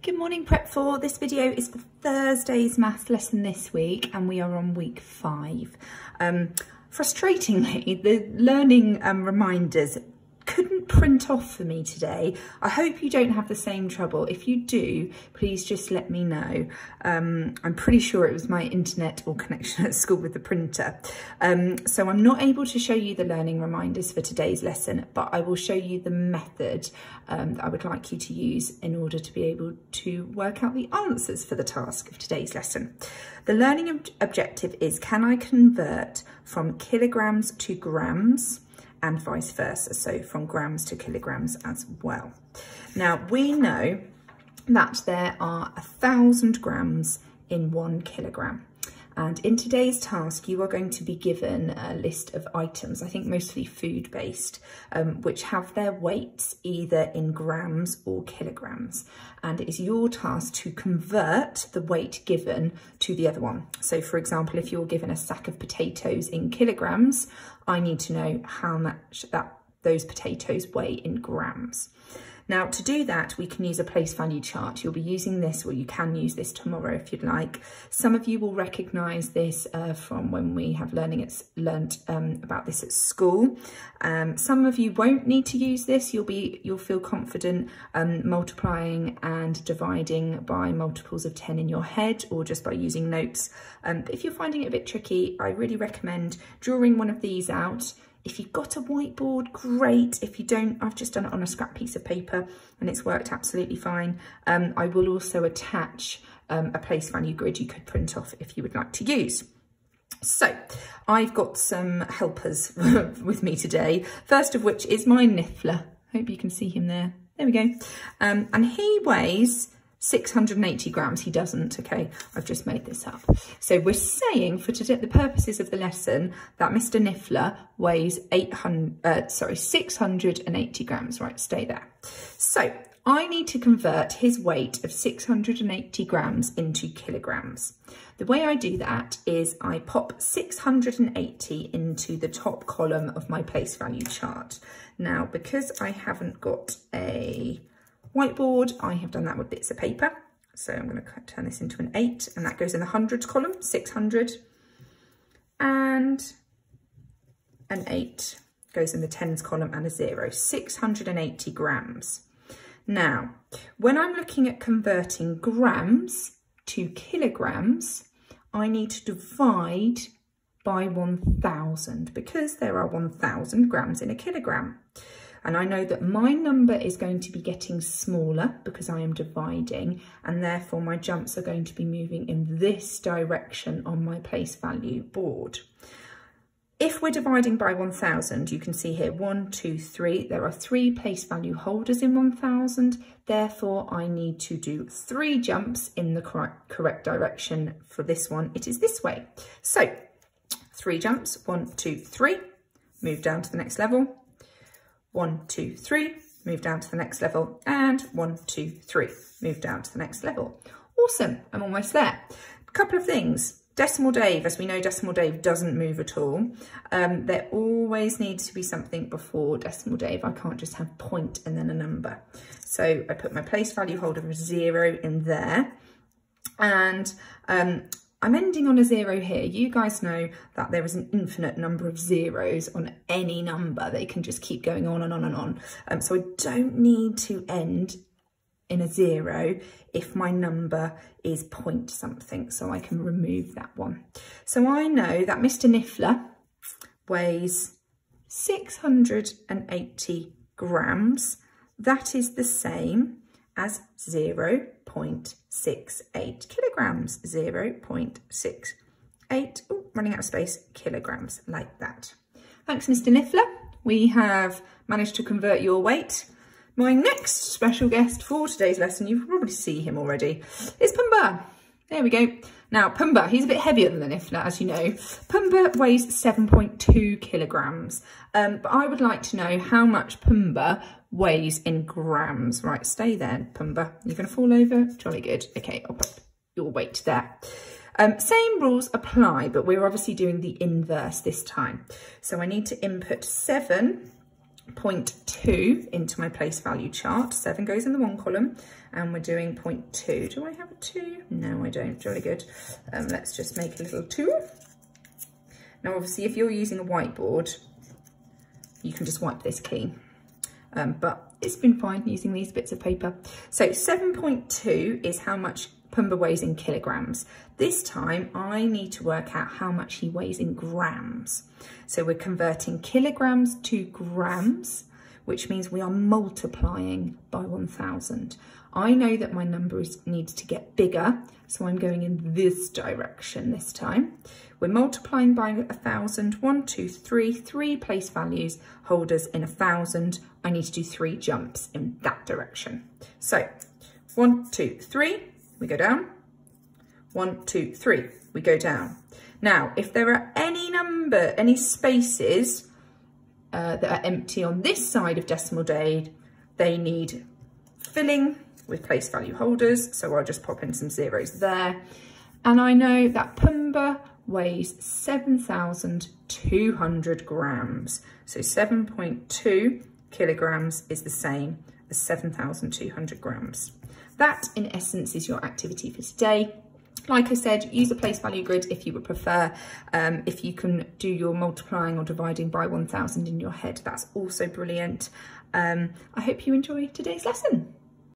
Good morning, Prep 4. This video is for Thursday's maths lesson this week and we are on week 5. Frustratingly, the learning reminders couldn't print off for me today. I hope you don't have the same trouble. If you do, please just let me know. I'm pretty sure it was my internet or connection at school with the printer. So I'm not able to show you the learning reminders for today's lesson, but I will show you the method that I would like you to use in order to be able to work out the answers for the task of today's lesson. The learning objective is, can I convert from kilograms to grams? And vice versa, so from grams to kilograms as well. Now, we know that there are 1,000 grams in 1 kilogram. And in today's task, you are going to be given a list of items, I think mostly food-based, which have their weights either in grams or kilograms. And it is your task to convert the weight given to the other one. So for example, if you're given a sack of potatoes in kilograms, I need to know how much those potatoes weigh in grams. Now, to do that, we can use a place value chart. You'll be using this, or you can use this tomorrow if you'd like. Some of you will recognise this from when we have learnt about this at school. Some of you won't need to use this. You'll feel confident multiplying and dividing by multiples of 10 in your head, or just by using notes. But if you're finding it a bit tricky, I really recommend drawing one of these out. If you've got a whiteboard, great. If you don't, I've just done it on a scrap piece of paper and it's worked absolutely fine. I will also attach a place value grid you could print off if you would like to use. So I've got some helpers with me today. First of which is my Niffler. Hope you can see him there. There we go. And he weighs 680 grams. He doesn't, okay, I've just made this up. So we're saying for today, the purposes of the lesson, that Mr. Niffler weighs 680 grams, right, stay there. So I need to convert his weight of 680 grams into kilograms. The way I do that is I pop 680 into the top column of my place value chart. Now, because I haven't got a whiteboard, I have done that with bits of paper. So I'm going to turn this into an 8, and that goes in the hundreds column, 600, and an 8 goes in the tens column, and a 0, 680 grams. Now, when I'm looking at converting grams to kilograms, I need to divide by 1,000 because there are 1,000 grams in a kilogram. And I know that my number is going to be getting smaller because I am dividing, and therefore my jumps are going to be moving in this direction on my place value board. If we're dividing by 1,000, you can see here 1, 2, 3. There are 3 place value holders in 1,000. Therefore, I need to do 3 jumps in the correct direction for this one. It is this way. So 3 jumps, 1, 2, 3, move down to the next level. 1, 2, 3, move down to the next level, and 1, 2, 3, move down to the next level. Awesome, I'm almost there. A couple of things. Decimal Dave, as we know, Decimal Dave doesn't move at all. There always needs to be something before Decimal Dave. I can't just have point and then a number. So I put my place value holder of 0 in there, and I'm ending on a 0 here. You guys know that there is an infinite number of zeros on any number. They can just keep going on and on and on. So I don't need to end in a 0 if my number is point something, so I can remove that one. So I know that Mr. Niffler weighs 680 grams. That is the same as 0.68 kilograms, 0.68, running out of space, kilograms, like that. Thanks, Mr. Niffler. We have managed to convert your weight. My next special guest for today's lesson, you can probably see him already, is Pumbaa. There we go. Now, Pumbaa, he's a bit heavier than the Niffler, as you know. Pumbaa weighs 7.2 kilograms, but I would like to know how much Pumbaa weighs in grams. Right, stay there, Pumbaa. You're going to fall over? Jolly good. Okay, I'll put your weight there. Same rules apply, but we're obviously doing the inverse this time. So I need to input 7 0.2 into my place value chart. 7 goes in the 1 column, and we're doing 0.2. Do I have a 2? No, I don't. Jolly good. Let's just make a little 2. Now, obviously, if you're using a whiteboard, you can just wipe this clean. But it's been fine using these bits of paper. So 7.2 is how much Pumbaa weighs in kilograms. This time I need to work out how much he weighs in grams. So we're converting kilograms to grams, which means we are multiplying by 1,000. I know that my number needs to get bigger, so I'm going in this direction this time. We're multiplying by 1,000, 1, 2, 3, 3 place values, holders in 1,000. I need to do 3 jumps in that direction. So 1, 2, 3, we go down. 1, 2, 3, we go down. Now, if there are any spaces that are empty on this side of decimal day, they need filling with place value holders. So I'll just pop in some zeros there. And I know that Pumbaa weighs 7,200 grams. So 7.2 kilograms is the same as 7,200 grams. That, in essence, is your activity for today. Like I said, use a place value grid if you would prefer. If you can do your multiplying or dividing by 1,000 in your head, that's also brilliant. I hope you enjoy today's lesson.